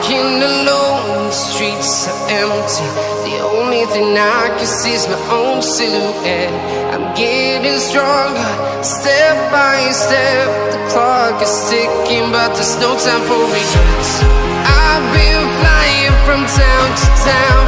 walking alone, the streets are empty. The only thing I can see is my own silhouette. I'm getting stronger, step by step. The clock is ticking, but there's no time for regrets. I've been flying from town to town,